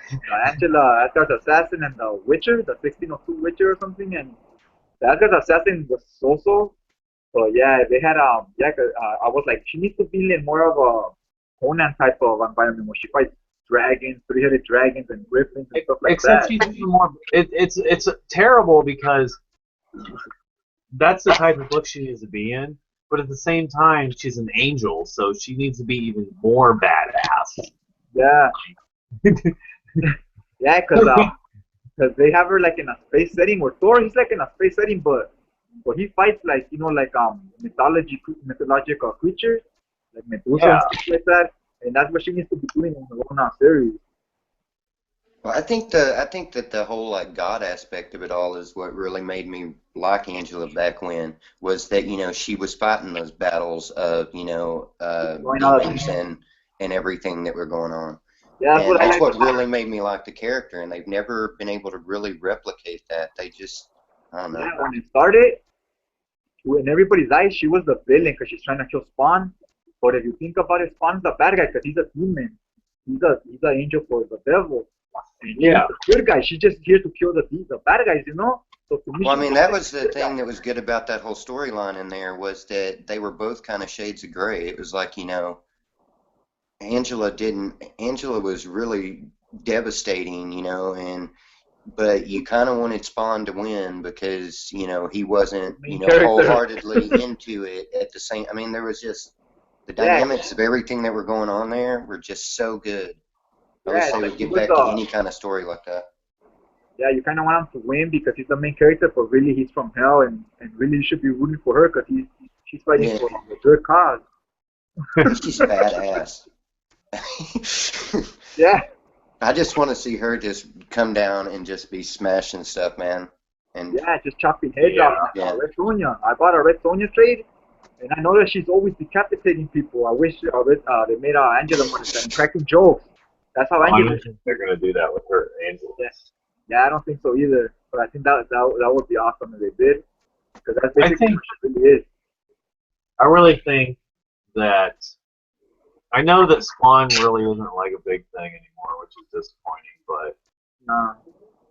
Angela Asgard's Assassin and the Witcher, the 1602 Witcher or something, and the Asgard's Assassin was so. So yeah, they had I was like, she needs to be in more of a Conan type of environment where she fights dragons, three-headed dragons, and griffins and stuff like Except that. she's even more. It's terrible because that's the type of book she needs to be in. But at the same time, she's an angel, so she needs to be even more badass. Yeah, yeah, because they have her like in a space setting. Where Thor, he's like in a space setting, but he fights like like mythological creatures like Medusa Yeah. and stuff like that, and that's what she needs to be doing in the Lona series. Well, I think that the whole like God aspect of it all is what really made me like Angela back when, was that she was fighting those battles of Going out of demons and everything that were going on, Yeah, that's and what I that's like. what really made me like the character. And they've never been able to really replicate that. They just, I don't know. Yeah, when it started, in everybody's eyes, she was the villain because she's trying to kill Spawn. But if you think about it, Spawn's the bad guy because he's a demon. He's an angel for the devil. And she's Yeah. the good guy. She's just here to kill the bad guys, So to me, Well, I she's mean, the that was the good thing guy. that was good about that whole storyline in there, was that they were both kind of shades of gray. It was like, Angela was really devastating, but you kind of wanted Spawn to win because, he wasn't, Main character. wholeheartedly into it at the same. I mean, there was just the Yeah, dynamics of everything that were going on there were just so good. I wish yeah, they like would he get was back to any kind of story like that. yeah, you kind of want him to win because he's the main character, but really he's from hell, and really you should be rooting for her because she's fighting Yeah, for a good cause. she's badass. Yeah, I just want to see her just come down and just be smashing stuff, man. And yeah, just chopping heads Yeah. off. Yeah. Red Sonja. I bought a Red Sonja trade, and I know that she's always decapitating people. I wish they made Angela more than cracking jokes. That's how I Angela. don't think they're gonna do that with her, Angel. Yeah, yeah, I don't think so either. But I think that would be awesome if they did, because that's I basically think what she really is. I really think that I know that Spawn really isn't like a big thing anymore, which is disappointing. But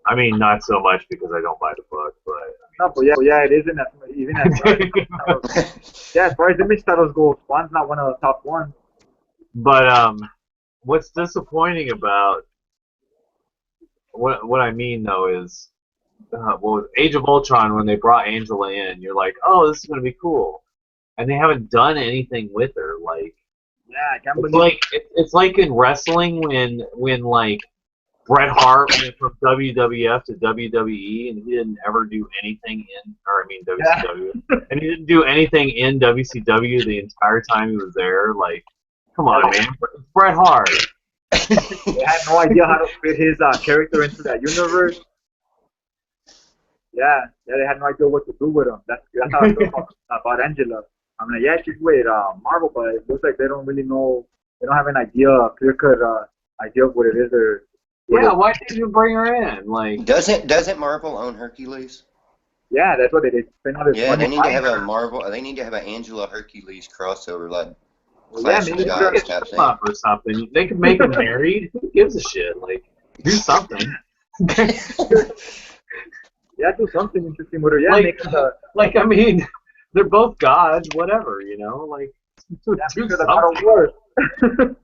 I mean, not so much because I don't buy the book, but No, but yeah, it isn't even as far as yeah, as far as image titles go, Spawn's not one of the top ones. but what's disappointing about what I mean though is with Age of Ultron when they brought Angela in, you're like, oh, this is gonna be cool, and they haven't done anything with her. Like Yeah, I can't it's believe. like it's like in wrestling when like Bret Hart went from WWF to WWE, and he didn't ever do anything WCW, and he didn't do anything in WCW the entire time he was there. Like, come on, man, it's Bret Hart. They had no idea how to fit his character into that universe. Yeah, they had no idea what to do with him. That's how I feel about Angela. I'm like, yeah, she's with Marvel, but it looks like they don't really know. They don't have an idea, a clear-cut idea of what it is. Yeah, why didn't you bring her in? Like, doesn't Marvel own Hercules? Yeah, that's what they spend all this Yeah, money. they need to have buying a her. Marvel. They need to have an Angela Hercules crossover, like Yeah, Clash of maybe the they're- Gods type thing. up or something. They could make them married. Who gives a shit? Like, do something. Yeah, do something interesting with her. Yeah, Like- make her Like, I mean, they're both gods, whatever, Like, do make her the God of something. War.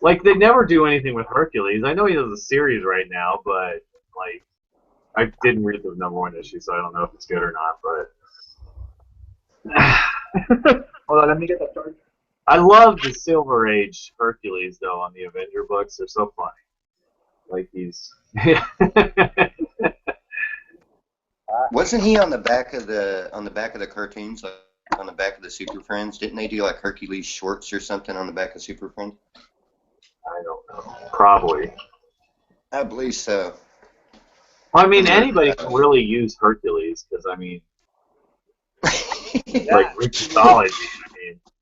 Like, they never do anything with Hercules. I know he does a series right now, but, like, I didn't read the #1 issue, so I don't know if it's good or not, but... Hold on, let me get the chart. I love the Silver Age Hercules, though, on the Avenger books. They're so funny. Like, he's... Wasn't he on the back of the cartoons, like on the back of the Super Friends? Didn't they do like Hercules shorts or something on the back of Super Friends? I don't know. Probably. I believe so. Well, I mean, anybody can really use Hercules, because, I mean, like, Greek mythology,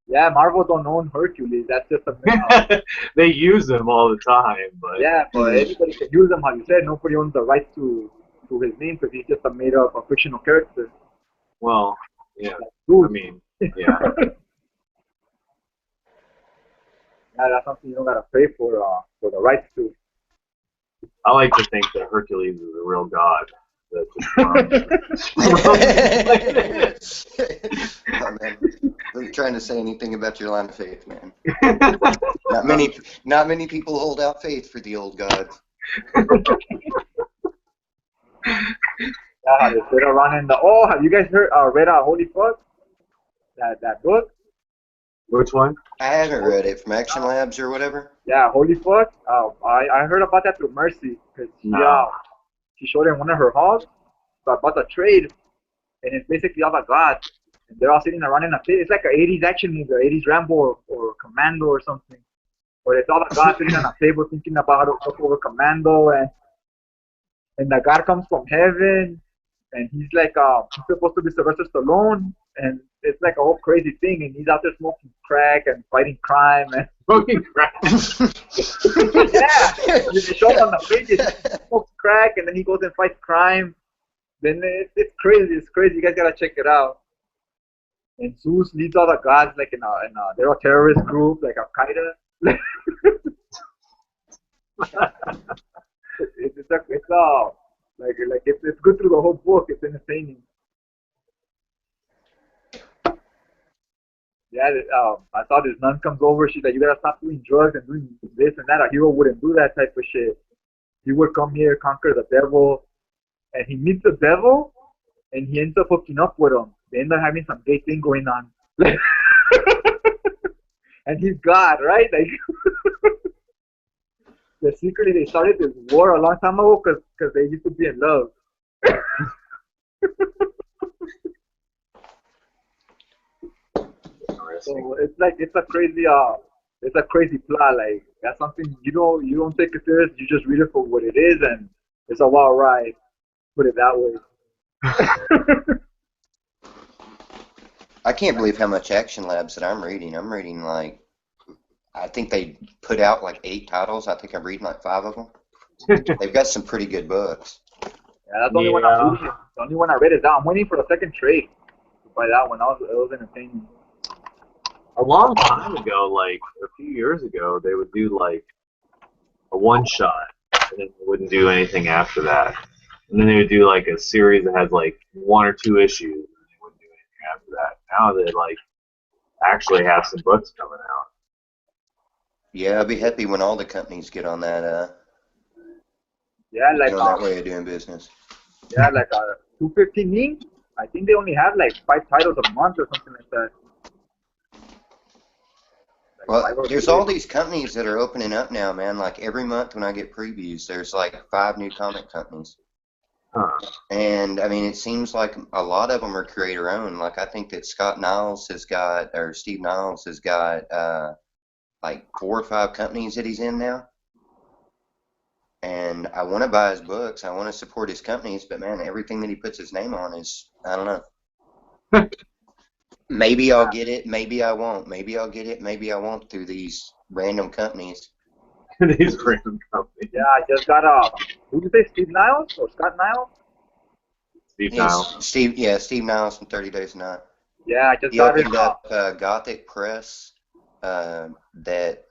Yeah, Marvel don't own Hercules. That's just a they use them all the time, but... yeah, but anybody can use them. How you said, nobody owns the right to his name because he's just a made-up, a fictional character. Well, yeah, Dude. I mean, yeah. Yeah, that's something you don't gotta pay for the rights to. I like to think that Hercules is a real god. That just Oh, man. wasn't trying to say anything about your line of faith, man. Not many people hold out faith for the old gods. Yeah, they sit around in the. Oh, have you guys read Holy Fuck? That book? Which one? I haven't read it from Action Labs or whatever. Yeah, Holy Fuck. I heard about that through Mercy because No. she showed it in one of her hauls about the trade, and it's basically all the gods, and they're all sitting around in a pit. It's like an '80s action movie, or '80s Rambo or Commando or something, where it's all the gods sitting on a table thinking about how to fuck over Commando, and the god comes from heaven, and he's like he's supposed to be Sylvester Stallone, and it's like a whole crazy thing, and he's out there smoking crack and fighting crime, and Smoking crack. yeah, you show him on the pages, he smokes crack, and then he goes and fights crime. Then it's crazy, you guys gotta check it out. And Zeus leads all the gods like they're a terrorist group like Al Qaeda. It's good through the whole book. It's entertaining. Yeah, I saw this nun comes over. She's like, "You gotta stop doing drugs and doing this and that." A hero wouldn't do that type of shit. He would come here, conquer the devil, and he meets the devil, and he ends up hooking up with him. They end up having some gay thing going on, and he's God, right? Like, secretly they started this war a long time ago because they used to be in love. So it's a crazy plot. Like that's something you don't take it serious. You just read it for what it is, and it's a wild ride. Put it that way. I can't believe how much Action Labs that I'm reading. I'm reading like, I think they put out like 8 titles. I think I'm reading like 5 of them. They've got some pretty good books. Yeah, that's the only one I'm reading. The only one I read is that. I'm waiting for the second trade to buy that one. It was entertaining. A long time ago, like a few years ago, they would do like a one-shot, and then they wouldn't do anything after that. And then they would do like a series that has like 1 or 2 issues, and they wouldn't do anything after that. Now they like actually have some books coming out. Yeah, I'll be happy when all the companies get on that. Yeah, like on that way of doing business. Yeah, like 215 Inc. I think they only have like 5 titles a month or something like that. Well, there's all these companies that are opening up now, man. Like every month when I get previews, there's like 5 new comic companies. And I mean, it seems like a lot of them are creator owned. Like I think that Steve Niles has got like 4 or 5 companies that he's in now. And I want to buy his books. I want to support his companies, but man, everything that he puts his name on is, I don't know. Maybe I'll get it, maybe I won't. Maybe I'll get it, maybe I won't through these random companies. These random companies. Yeah, I just got who did you say, Steve Niles or Scott Niles? Steve Niles. Steve Niles from 30 Days a Night. Yeah, I just he got opened up Gothic Press. That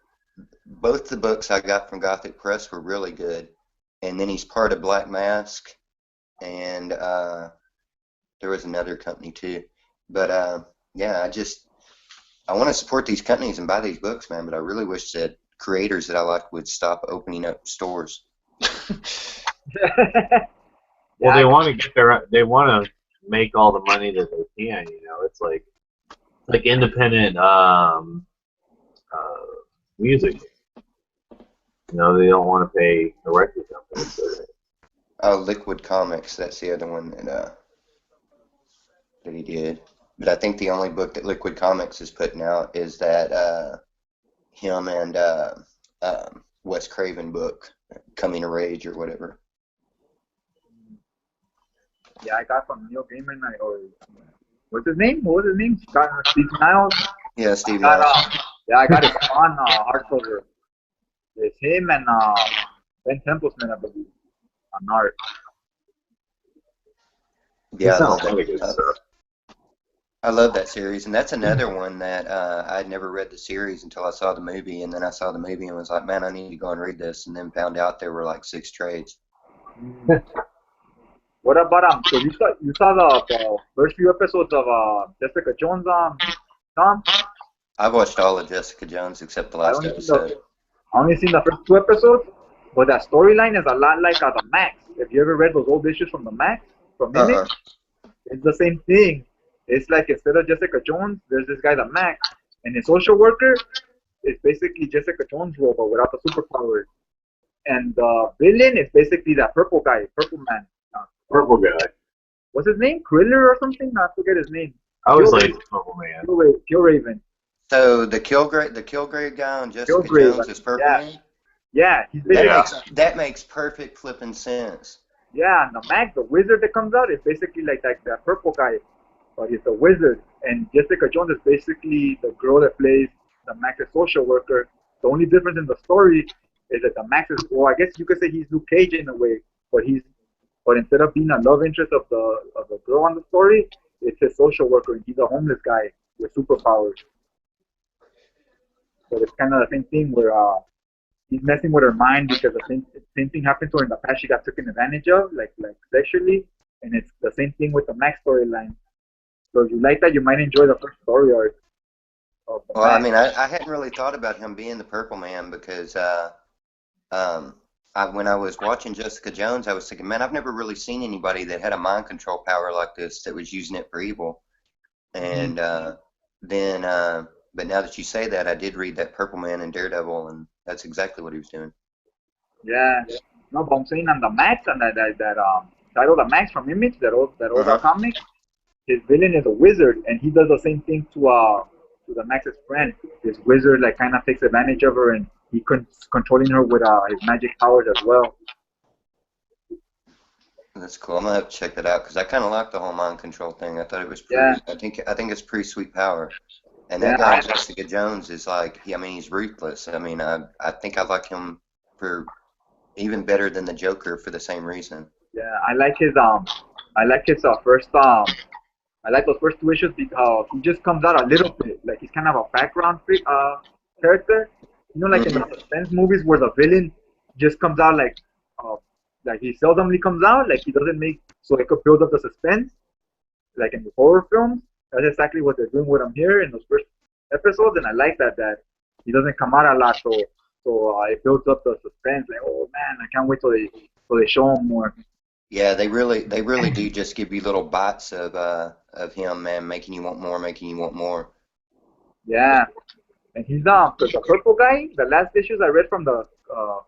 both the books I got from Gothic Press were really good. And then he's part of Black Mask, and there was another company too. But yeah, I want to support these companies and buy these books, man. But I really wish that creators that I like would stop opening up stores. Well, they want to they want to make all the money that they can. You know, it's like independent music. You know, they don't want to pay the record companies. Liquid Comics, that's the other one that he did. But I think the only book that Liquid Comics is putting out is that him and Wes Craven book, Coming of Rage or whatever. Yeah, I got from Neil Gaiman or what's his name? What was his name? Steve Niles. Yeah, Steve Niles. Yeah, I got his on hardcover. It's him and Ben Templesman, I believe, on art. Yeah, I love that series, and that's another one that I had never read the series until I saw the movie, and then I saw the movie and was like, man, I need to go and read this, and then found out there were like 6 trades. What about so you saw the first few episodes of Jessica Jones Tom, I've watched all of Jessica Jones except the I last only seen the episode. I only seen the first 2 episodes, but that storyline is a lot like the Max. If you ever read those old issues from the Max from Uh-uh. Image, it's the same thing. It's like instead of Jessica Jones, there's this guy the Max, and his social worker is basically Jessica Jones role but without the superpowers. And the villain is basically that purple guy, Purple Man. Purple guy. What's his name? Kriller or something? I forget his name. I always Kill liked Raven. Purple Man. Kill Raven. So the Kilgrave guy on Jessica Killgrave. Jones is Purple Yeah, Man? yeah. He's That basically Yeah. makes perfect flipping sense. yeah. And the Max, the wizard that comes out, is basically like that purple guy, but he's the wizard. And Jessica Jones is basically the girl that plays the Max's social worker. The only difference in the story is that the Max is, well, I guess you could say he's Luke Cage in a way, but but instead of being a love interest of the girl on the story, it's his social worker, and he's a homeless guy with superpowers. So it's kind of the same thing where he's messing with her mind because the same thing happened to her in the past. She got taken advantage of, like sexually, and it's the same thing with the Max storyline. So if you like that, you might enjoy the first story arc of the Well, I Max. mean, I hadn't really thought about him being the Purple Man because um, when I was watching Jessica Jones, I was thinking, man, I've never really seen anybody that had a mind control power like this that was using it for evil. Mm-hmm. And then, but now that you say that, I did read that Purple Man in Daredevil, and that's exactly what he was doing. Yeah. No, but I'm saying on the Max and that title, the Max from Image, that old Uh-huh. comic, his villain is a wizard, and he does the same thing to the Max's friend. This wizard like kind of takes advantage of her, and controlling her with his magic powers as well. That's cool. I'm gonna have to check that out because I kind of like the whole mind control thing. I thought it was Yeah, pretty. I think it's pretty sweet power. And yeah, that guy Jessica Jones is like, I mean, he's ruthless. I mean, I think I like him for even better than the Joker for the same reason. yeah. I like his I like those first 2 issues because he just comes out a little bit. Like he's kind of a background character. You know, like in the Hmm. suspense movies where the villain just comes out like he seldomly comes out. Like he doesn't make so it could build up the suspense. Like in the horror films, that's exactly what they're doing with him here in those first episodes, and I like that he doesn't come out a lot, so it builds up the suspense. Like, oh man, I can't wait till they show him more. Yeah, they really do just give you little bites of him, man, making you want more, making you want more. Yeah. And he's the purple guy. The last issues I read from the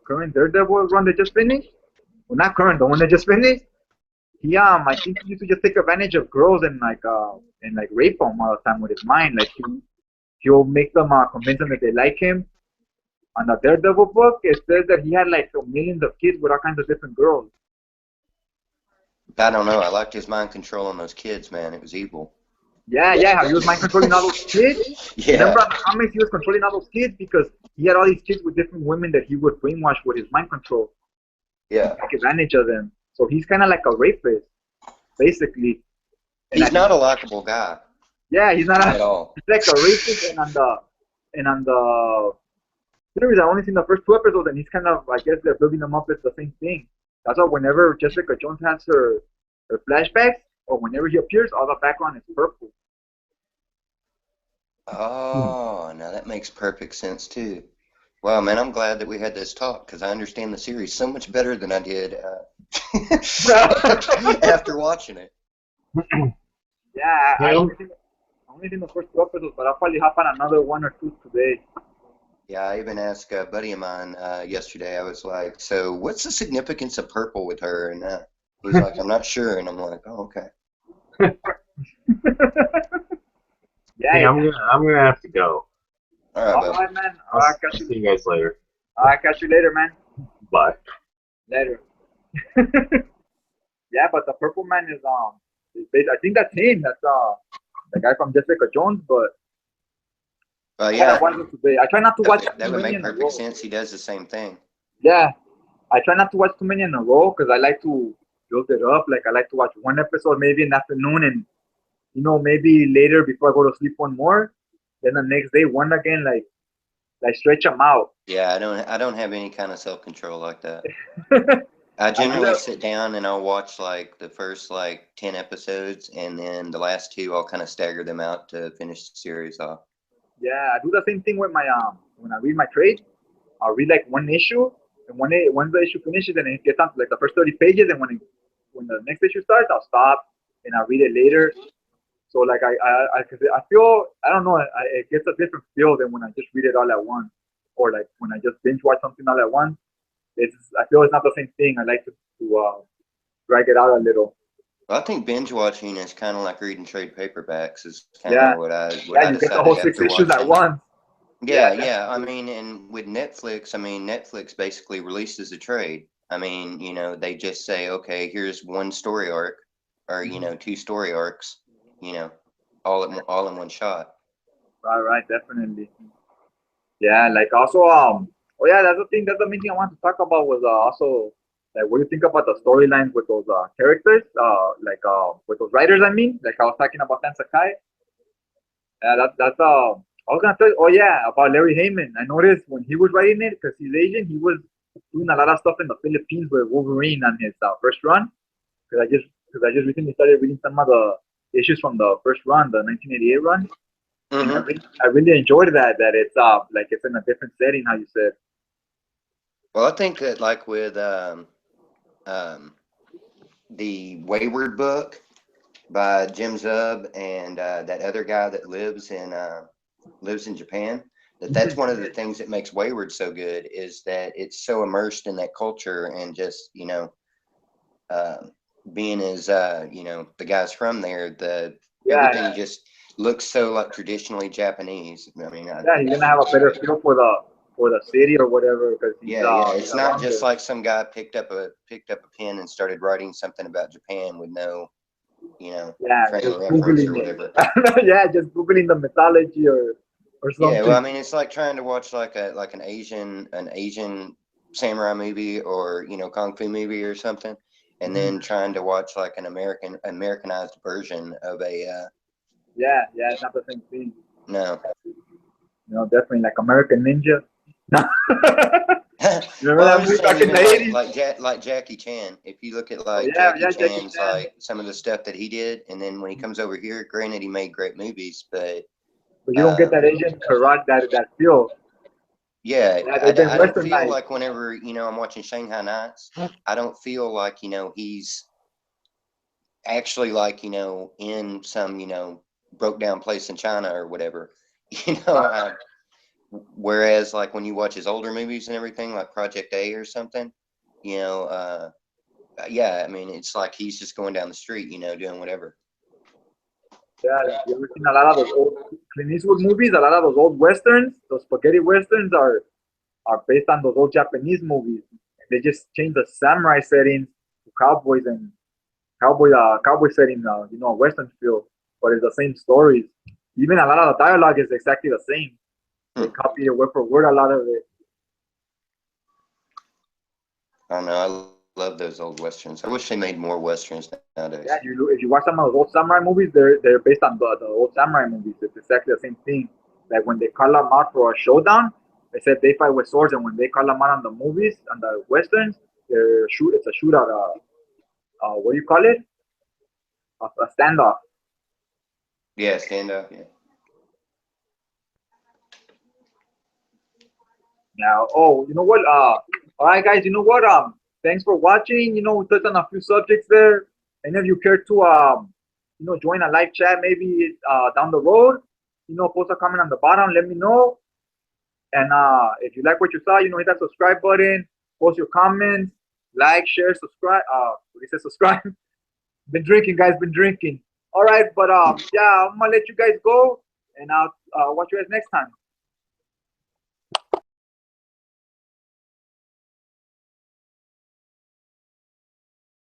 current Daredevil run they just finished. Well, not current, the one they just finished. He I think he used to just take advantage of girls and rape them all the time with his mind. Like he'll make them convince them that they like him. On the Daredevil book, it says that he had like millions of kids with all kinds of different girls. I don't know. I liked his mind control on those kids, man. It was evil. Yeah, yeah, how he was mind controlling all those kids. Yeah, Remember on the comics, he was controlling all those kids because he had all these kids with different women that he would brainwash with his mind control and yeah. take advantage of them. So he's kind of like a rapist, basically. And I He's think, not a likable guy yeah, he's not at a, all. he's like a rapist. And on the series, I only seen the first 2 episodes, and he's kind of, I guess, they're building him up as the same thing. That's why whenever Jessica Jones has her flashbacks, or whenever he appears, all the background is purple. Oh, now that makes perfect sense too. Wow, man, I'm glad that we had this talk because I understand the series so much better than I did after watching it. Yeah, I Yeah. only seen the first 2 episodes, but I'll probably hop on another one or two today. Yeah, I even asked a buddy of mine yesterday. I was like, "So, what's the significance of purple with her?" And he's like, "I'm not sure." And I'm like, "Oh, okay." Yeah, Hey, yeah. I'm gonna have to go. All right, All bud. right, man. I'll I'll catch see you. you guys later. I'll catch you later, man. Bye. Later. Yeah, but the Purple Man I think that's him. That's the guy from Jessica Jones. But I gotta Yeah, watch it today. I try not to watch that too would many make in a perfect row. sense. He does the same thing. Yeah, I try not to watch too many in a row because I like to build it up. Like I like to watch one episode maybe in the afternoon, and maybe later before I go to sleep one more. Then the next day one again. Like stretch them out. Yeah, I don't have any kind of self-control like that. I I do generally that. sit down and I'll watch like the first like 10 episodes, and then the last two I'll kind of stagger them out to finish the series off. Yeah, I do the same thing with my when I read my trade. I'll read like one issue, and when the issue finishes and it gets on to like the first 30 pages, and when the next issue starts, I'll stop and I'll read it later. So like cause I feel I don't know it gets a different feel than when I just read it all at once, or like when I just binge watch something all at once. It's I feel it's not the same thing. I like to drag it out a little. Well, I think binge watching is kind of like reading trade paperbacks. Is kind Yeah, of what yeah, I you get the whole decided six after issues at watching. once. Yeah, Yeah, yeah. I definitely. mean, and with Netflix, I mean, Netflix basically releases a trade. I mean, they just say, okay, here's one story arc, or Mhm. two story arcs, you know, all in one shot. Right, right, definitely. Yeah, like also oh yeah, that's the thing. That's the main thing I want to talk about was also like what do you think about the storylines with those characters? Like with those writers. I mean, like I was talking about Sakai. That's I was gonna tell you. Oh yeah, about Larry Heyman. I noticed when he was writing it because he's Asian, he was doing a lot of stuff in the Philippines with Wolverine on his first run. Because I just recently started reading some of the issues from the first run, the 1988 run, and Hmm. I really enjoyed that it's like it's in a different setting. How you said. Well, I think that like with um, the Wayward book by Jim Zub and that other guy that lives in Japan. That's one of the things that makes Wayward so good is that it's so immersed in that culture and just uh, being as the guys from there, the Yeah, everything just looks so like traditionally Japanese. I mean, yeah, he's gonna have a better feel for the city or whatever because yeah, yeah. he's It's not around just there. like some guy picked up a pen and started writing something about Japan with no Yeah, frame just of reference or googling it. whatever. Yeah, just googling the mythology or Yeah, well, I something. mean, it's like trying to watch like an Asian samurai movie or kung fu movie or something, and Mhm. then trying to watch like an Americanized version of a Yeah, yeah, it's not the same thing. no. Definitely like American Ninja. Remember Well, I'm that just movie saying, back in even the 80s? Like Jackie Chan. If you look at Oh like yeah, Jackie yeah, Jackie Chan's Chan. like some of the stuff that he did, and then when he comes over here, granted he made great movies, but But you don't get um, that Asian karate that feel. yeah, Yeah, they've been I don't feel westernized. like whenever I'm watching Shanghai Nights, I don't feel like he's actually like in some broke down place in China or whatever. you know Right. uh, Whereas like when you watch his older movies and everything like Project A or something, you know yeah, I mean it's like he's just going down the street doing whatever. Yeah, you ever seen a lot of those old Clint Eastwood movies? A lot of those old westerns, those spaghetti westerns are based on those old Japanese movies. They just change the samurai settings to cowboys and cowboy setting, a western feel, but it's the same stories. Even a lot of the dialogue is exactly the same. They Hmm. copy it word for word a lot of it. I don't know, I love those old westerns. I wish they made more westerns nowadays. Yeah, if you watch some of those old samurai movies, they're based on the old samurai movies. It's exactly the same thing. Like when they call them out for a showdown, they said they fight with swords, and when they call them out on the movies, on the westerns, it's a shootout. What do you call it? A standoff. Yeah, stand up, yeah. Now, oh, you know what? All right, guys. You know what? Thanks for watching. We touched on a few subjects there. Any of you care to join a live chat maybe down the road? Post a comment on the bottom. Let me know. And if you like what you saw, hit that subscribe button. Post your comments. Like, share, subscribe. What do you say? Subscribe. Been drinking, guys. Been drinking. All right, but yeah, I'm gonna let you guys go, and I'll watch you guys next time.